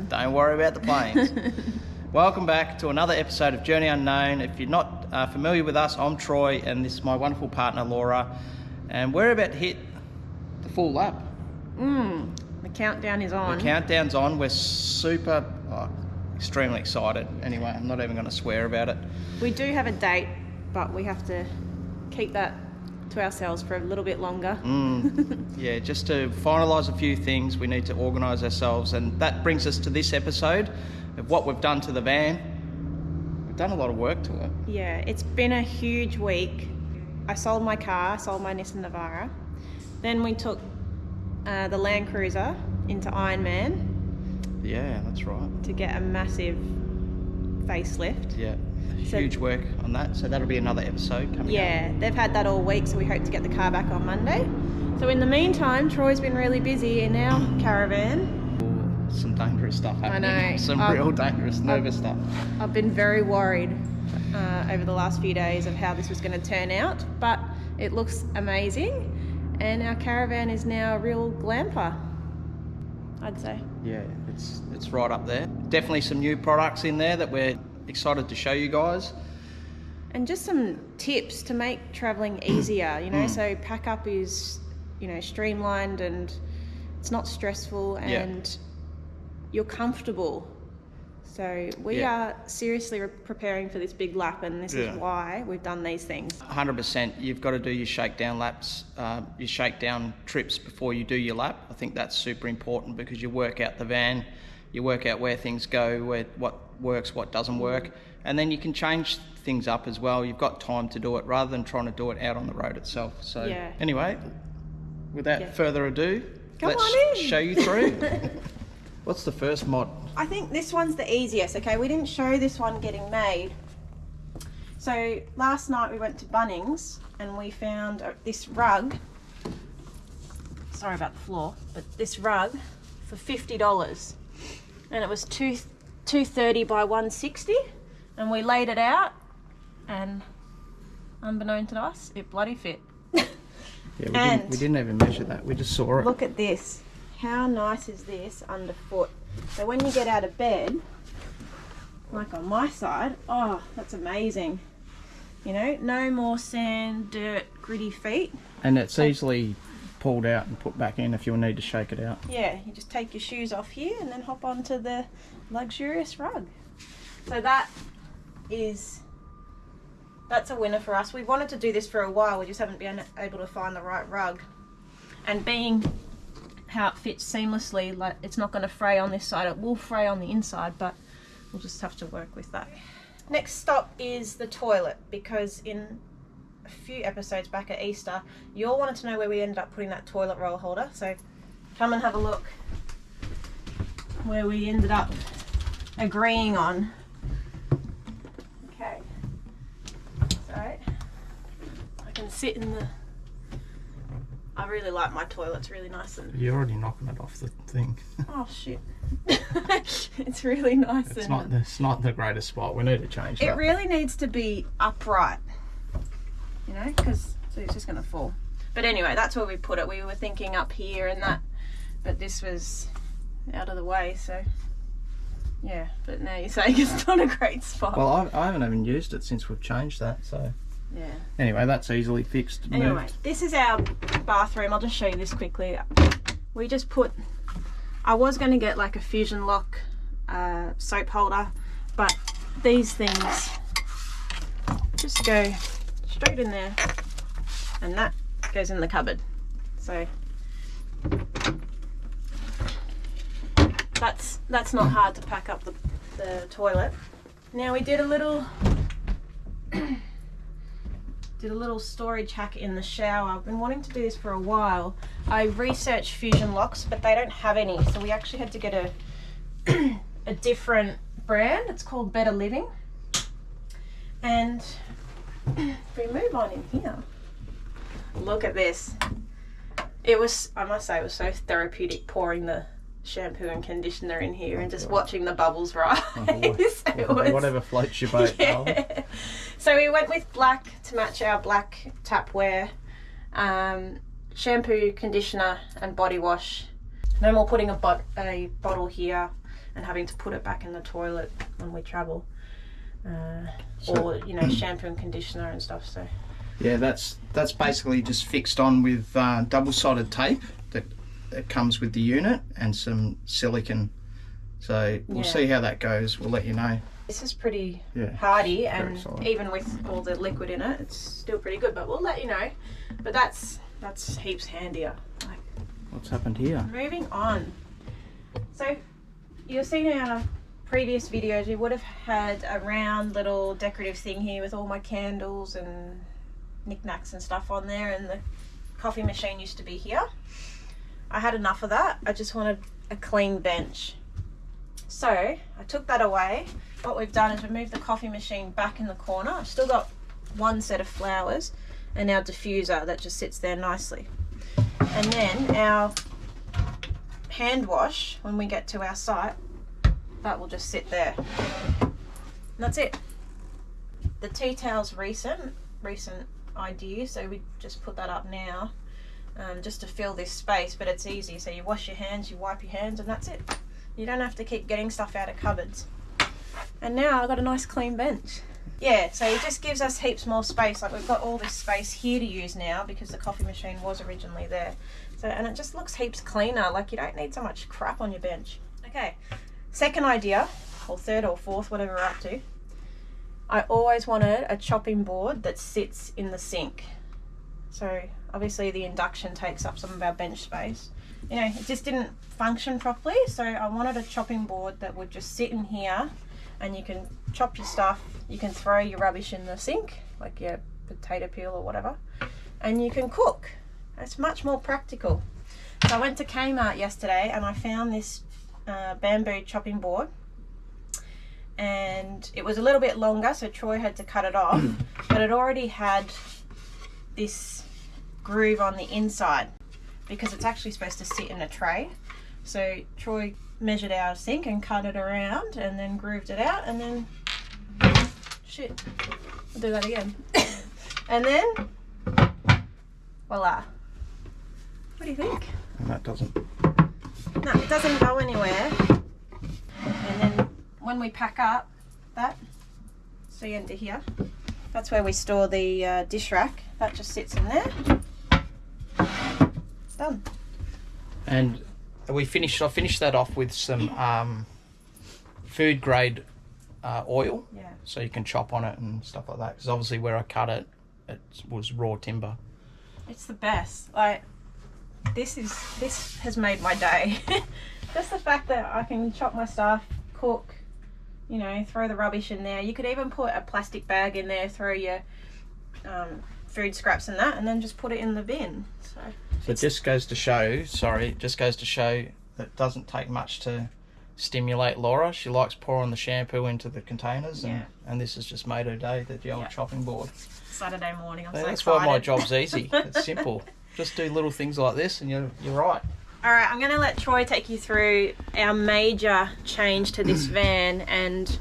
Don't worry about the planes. Welcome back to another episode of Journey Unknown. If you're not familiar with us, I'm Troy and this is my wonderful partner Laura, and we're about to hit the full lap. The countdown is on. The countdown's on. We're super, extremely excited. Anyway, I'm not even going to swear about it. We do have a date, but we have to keep that to ourselves for a little bit longer. Yeah, just to finalise a few things, we need to organise ourselves, and that brings us to this episode of what we've done to the van. We've done a lot of work to it. Yeah, it's been a huge week. I sold my car, sold my Nissan Navara. Then we took the Land Cruiser into Ironman. Yeah, that's right. To get a massive facelift. Yeah. Huge work on that, so that'll be another episode coming up. They've had that all week, so we hope to get the car back on Monday. So in the meantime, Troy's been really busy in our caravan. Some dangerous stuff happening. I know. Some real dangerous, nervous stuff. I've been very worried over the last few days of how this was going to turn out, but it looks amazing, and our caravan is now a real glamper, I'd say. Yeah, it's right up there. Definitely some new products in there that we're excited to show you guys, and just some tips to make traveling easier, so pack up is streamlined and it's not stressful, and you're comfortable. So we are seriously preparing for this big lap, and this is why we've done these things. 100%. You've got to do your shakedown laps, your shakedown trips before you do your lap. I think that's super important because you work out the van, you work out where things go, what works, what doesn't work, and then you can change things up as well. You've got time to do it rather than trying to do it out on the road itself. So anyway, without further ado, let's show you through. What's the first mod? I think this one's the easiest. Okay, we didn't show this one getting made. So last night we went to Bunnings and we found this rug. Sorry about the floor, but this rug for $50, and it was 230 by 160, and we laid it out, and unbeknown to us, it bloody fit. We didn't even measure that. We just saw it. Look at this. How nice is this underfoot? So when you get out of bed, like on my side, that's amazing. No more sand, dirt, gritty feet. And it's easily pulled out and put back in if you'll need to shake it out. Yeah, you just take your shoes off here and then hop onto the luxurious rug. So that's a winner for us. We wanted to do this for a while, we just haven't been able to find the right rug. And being how it fits seamlessly, like it's not going to fray on this side, it will fray on the inside, but we'll just have to work with that. Next stop is the toilet, because in a few episodes back at Easter, you all wanted to know where we ended up putting that toilet roll holder, so come and have a look where we ended up agreeing on. Okay, so I can sit in the... I really like my toilet, it's really nice. And you're already knocking it off the thing. Oh shit. It's really nice. It's not the greatest spot. We need to change that. It really needs to be upright, because it's just going to fall. But anyway, that's where we put it. We were thinking up here and that, but this was out of the way, so yeah. But now you're saying it's not a great spot. Well, I haven't even used it since we've changed that, so yeah. Anyway, that's easily fixed. Anyway, this is our bathroom. I'll just show you this quickly. We just put... I was going to get like a Fusion Lock soap holder, but these things just go straight in there, and that goes in the cupboard. So that's not hard to pack up the toilet. Now we did a little storage hack in the shower. I've been wanting to do this for a while. I researched Fusion locks, but they don't have any, so we actually had to get a different brand. It's called Better Living. And if we move on in here, look at this. It was, I must say, it was so therapeutic pouring the shampoo and conditioner in here and just watching the bubbles rise. Whatever floats your boat. Yeah. So we went with black to match our black tapware, shampoo, conditioner and body wash. No more putting a bottle here and having to put it back in the toilet when we travel, or you know, shampoo and conditioner and stuff. So yeah, that's basically just fixed on with double-sided tape that comes with the unit and some silicone. So we'll see how that goes. We'll let you know. This is pretty hardy, and even with all the liquid in it, it's still pretty good, but we'll let you know. But that's heaps handier. Like, what's happened here? Moving on. So you've seen in our previous videos, we would have had a round little decorative thing here with all my candles and knickknacks and stuff on there, and the coffee machine used to be here. I had enough of that. I just wanted a clean bench. So I took that away. What we've done is we moved the coffee machine back in the corner. I've still got one set of flowers and our diffuser that just sits there nicely. And then our hand wash, when we get to our site, that will just sit there. And that's it. The tea towel's recent idea, so we just put that up now. Just to fill this space, but it's easy. So you wash your hands, you wipe your hands, and that's it. You don't have to keep getting stuff out of cupboards. And now I've got a nice clean bench. Yeah, so it just gives us heaps more space. Like, we've got all this space here to use now because the coffee machine was originally there. So, and it just looks heaps cleaner. Like, you don't need so much crap on your bench. Okay, second idea, or third or fourth, whatever we're up to. I always wanted a chopping board that sits in the sink. So obviously the induction takes up some of our bench space. You know, it just didn't function properly, so I wanted a chopping board that would just sit in here, and you can chop your stuff, you can throw your rubbish in the sink, like your potato peel or whatever, and you can cook. It's much more practical. So I went to Kmart yesterday and I found this bamboo chopping board, and it was a little bit longer, so Troy had to cut it off, but it already had this groove on the inside because it's actually supposed to sit in a tray. So Troy measured our sink and cut it around and then grooved it out, and then shit, I'll do that again. And then voila. What do you think? And that doesn't. No, it doesn't go anywhere. And then when we pack up that, see under here, that's where we store the dish rack. That just sits in there. Done. And I finished that off with some food grade oil. Yeah. So you can chop on it and stuff like that. Because obviously where I cut it, it was raw timber. It's the best. Like, this has made my day. Just the fact that I can chop my stuff, cook, you know, throw the rubbish in there. You could even put a plastic bag in there, throw your food scraps and that, and then just put it in the bin. So it just goes to show, that it doesn't take much to stimulate Laura. She likes pouring the shampoo into the containers, and this has just made her day, the old chopping board. Saturday morning, I'm so that's excited. why my job's easy. It's simple. Just do little things like this and you're right. Alright, I'm going to let Troy take you through our major change to this van, and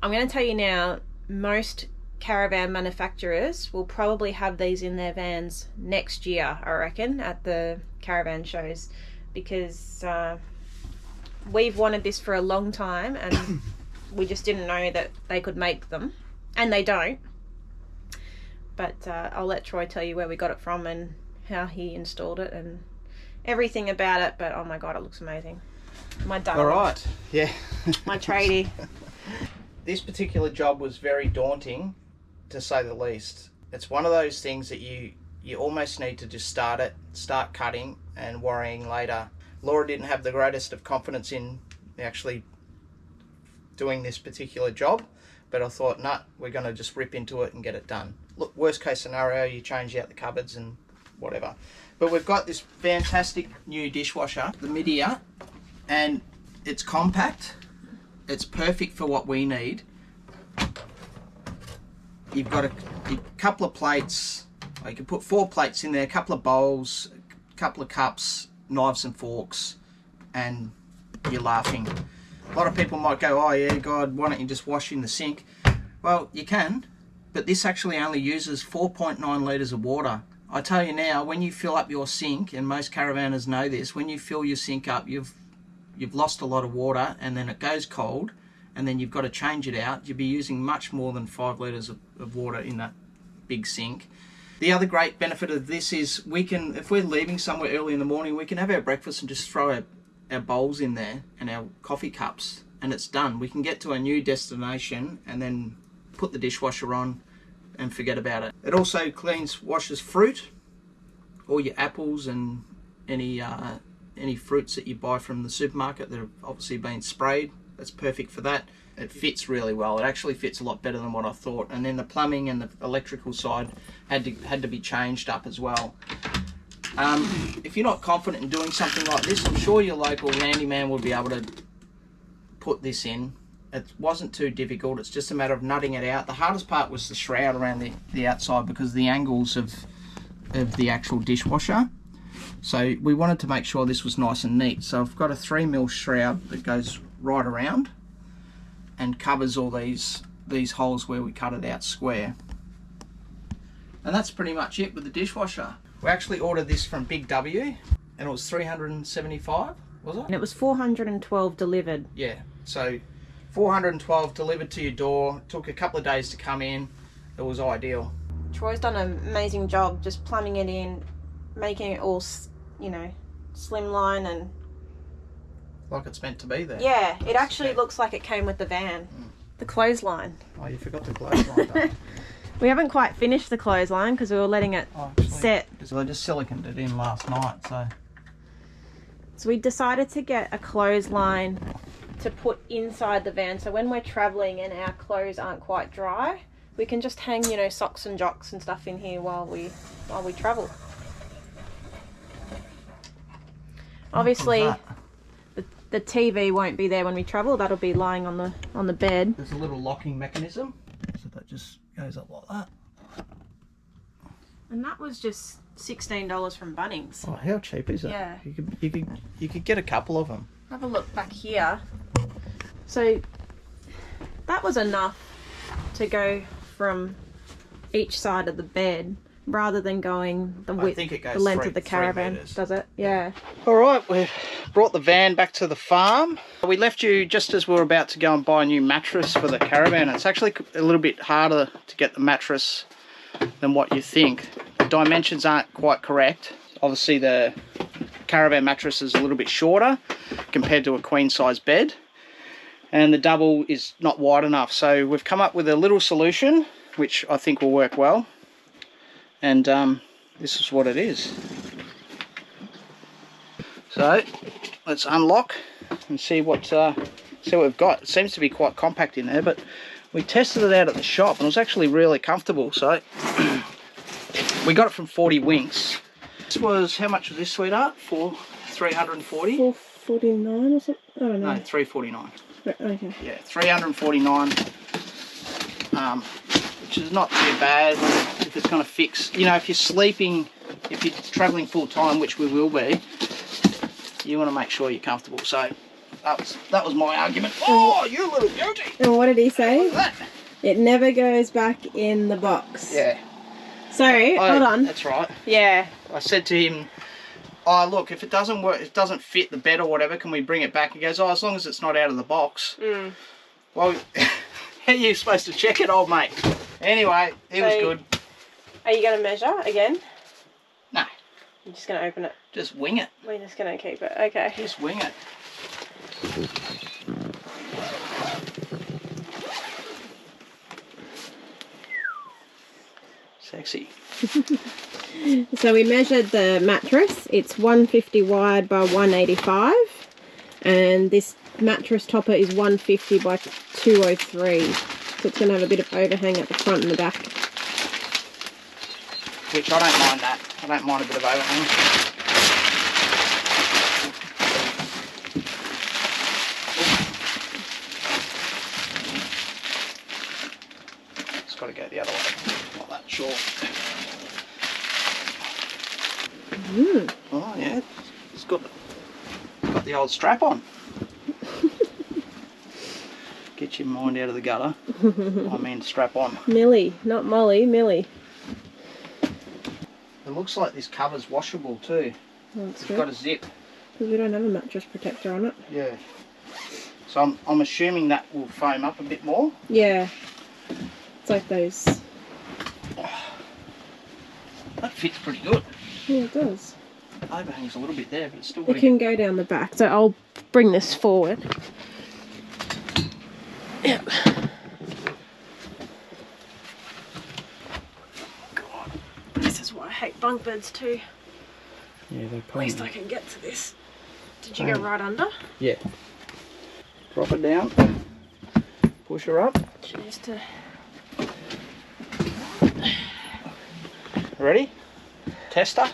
I'm going to tell you now, most caravan manufacturers will probably have these in their vans next year, I reckon, at the caravan shows, because we've wanted this for a long time and we just didn't know that they could make them, and they don't. But I'll let Troy tell you where we got it from and how he installed it and everything about it. But oh my god, it looks amazing. My darling. Alright, yeah. My tradie. This particular job was very daunting, to say the least. It's one of those things that you almost need to just start cutting and worrying later. Laura didn't have the greatest of confidence in actually doing this particular job, but I thought, nah, we're going to just rip into it and get it done. Look, worst case scenario, you change out the cupboards and whatever. But we've got this fantastic new dishwasher, the Midia, and it's compact. It's perfect for what we need. You've got a couple of plates. You can put 4 plates in there, a couple of bowls, a couple of cups, knives and forks, and you're laughing. A lot of people might go, oh yeah, God, why don't you just wash in the sink? Well, you can, but this actually only uses 4.9 litres of water. I tell you now, when you fill up your sink, and most caravanners know this, when you fill your sink up, you've lost a lot of water, and then it goes cold, and then you've got to change it out. You'll be using much more than 5 litres of water in that big sink. The other great benefit of this is we can, if we're leaving somewhere early in the morning, we can have our breakfast and just throw our bowls in there and our coffee cups, and it's done. We can get to a new destination and then put the dishwasher on and forget about it. It also washes fruit, all your apples and any fruits that you buy from the supermarket that have obviously been sprayed. That's perfect for that. It fits really well. It actually fits a lot better than what I thought. And then the plumbing and the electrical side had to be changed up as well. If you're not confident in doing something like this, I'm sure your local handyman will be able to put this in. It wasn't too difficult. It's just a matter of nutting it out. The hardest part was the shroud around the outside because of the angles of the actual dishwasher. So we wanted to make sure this was nice and neat. So I've got a 3mm shroud that goes right around and covers all these holes where we cut it out square. And that's pretty much it with the dishwasher. We actually ordered this from Big W and it was $375, was it? And it was 412 delivered. Yeah, so 412 delivered to your door. Took a couple of days to come in. It was ideal. Troy's done an amazing job just plumbing it in, making it all, you know, slimline and like it's meant to be there. yeah, it actually looks like it came with the van. The clothesline. Oh, you forgot the clothesline, don't you? We haven't quite finished the clothesline because we were letting it set. So I just siliconed it in last night, So we decided to get a clothesline to put inside the van, so when we're traveling and our clothes aren't quite dry, we can just hang, you know, socks and jocks and stuff in here while we travel. Obviously, the TV won't be there when we travel. That'll be lying on the bed. There's a little locking mechanism, so that just goes up like that. And that was just $16 from Bunnings. Oh, how cheap is it? Yeah. You could get a couple of them. Have a look back here. So that was enough to go from each side of the bed rather than going the width, the length of the Caravan. Does it? Yeah. All right, we've brought the van back to the farm. We left you just as we were about to go and buy a new mattress for the Caravan. It's actually a little bit harder to get the mattress than what you think. The dimensions aren't quite correct. Obviously the Caravan mattress is a little bit shorter compared to a queen size bed, and the double is not wide enough. So we've come up with a little solution which I think will work well, and this is what it is. So let's unlock and see what we've got. It seems to be quite compact in there, but we tested it out at the shop and it was actually really comfortable. So we got it from 40 Winks. This was, how much was this, sweetheart? For 340? 449 or something? I don't know. No, 349. Okay. Yeah, 349. Which is not too bad if it's going to fix. You know, if you're sleeping, if you're travelling full time, which we will be, you want to make sure you're comfortable. So that was my argument. Oh, you little beauty! And what did he say? Look at that. It never goes back in the box. Yeah. So, hold on. That's right. Yeah. I said to him, oh, look, if it doesn't work, it doesn't fit the bed or whatever, can we bring it back? He goes, oh, as long as it's not out of the box. Mm. Well, how are you supposed to check it, old mate? Anyway, it was good. Are you going to measure again? No. You're just going to open it? Just wing it. We're just going to keep it. Okay. Just wing it. Sexy. So we measured the mattress. It's 150 wide by 185, and this mattress topper is 150 by 203. So it's going to have a bit of overhang at the front and the back. Which I don't mind that. I don't mind a bit of overhang. It's got to go the other way. Not that short. Oh yeah, it's got the old strap on. Get your mind out of the gutter. I mean strap on. Millie, not Molly, Millie. It looks like this cover's washable too. Oh, it's got a zip. Because we don't have a mattress protector on it. Yeah. So I'm assuming that will foam up a bit more. Yeah. It's like those. That fits pretty good. Yeah, it does. Overhang's a little bit there, but it's still. It can go down the back. So I'll bring this forward. Yeah. God, this is why I hate bunk beds too. Yeah, they're At least I can get to this. Did you go right under? Yeah. Drop it down. Push her up. She needs to. Ready? Tester.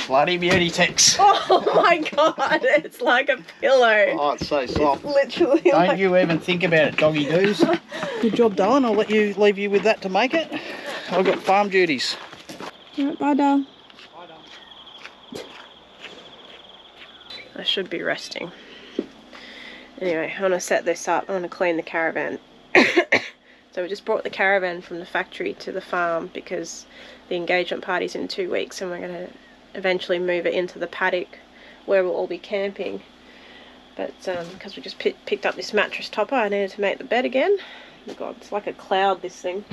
Bloody beauty tex. Oh my god, it's like a pillow. Oh, it's so soft. It's literally Don't like... you even think about it, doggy doos. Good job, darling. I'll leave you with that to make it. I've got farm duties. Alright, bye, Dal. I should be resting. Anyway, I want to set this up. I want to clean the caravan. So we just brought the caravan from the factory to the farm because the engagement party's in 2 weeks, and we're going to eventually move it into the paddock where we'll all be camping. But because we just picked up this mattress topper, I needed to make the bed again. Oh God, it's like a cloud, this thing.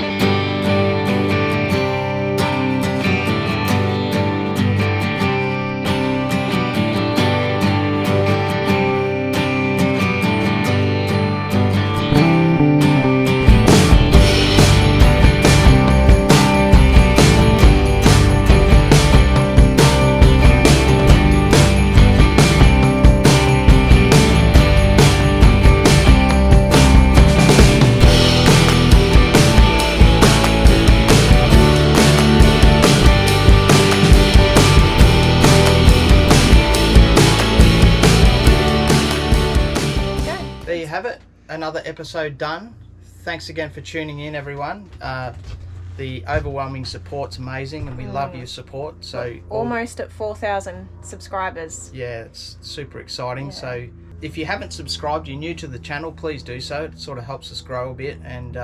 Have it, another episode done. Thanks again for tuning in, everyone. The overwhelming support's amazing, and we love your support. So almost at 4,000 subscribers. Yeah, it's super exciting. So if you haven't subscribed, you're new to the channel, please do so. It sort of helps us grow a bit, and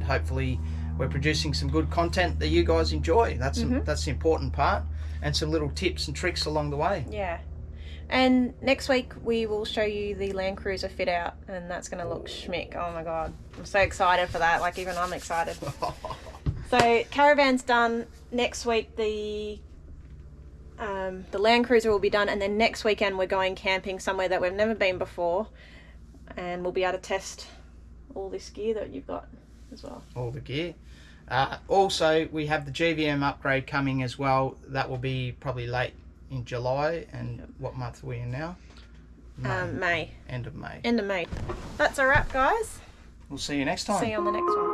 hopefully we're producing some good content that you guys enjoy. That's the important part, and some little tips and tricks along the way. Yeah. And next week we will show you the Land Cruiser fit out, and that's going to look schmick. Oh my god, I'm so excited for that. Like, even I'm excited. So caravan's done. Next week the Land Cruiser will be done, and then next weekend we're going camping somewhere that we've never been before, and we'll be able to test all this gear that you've got as well. All the gear. Also, we have the GVM upgrade coming as well. That will be probably late in July. And what month are we in now? May. End of May. End of May. That's a wrap, guys. We'll see you next time. See you on the next one.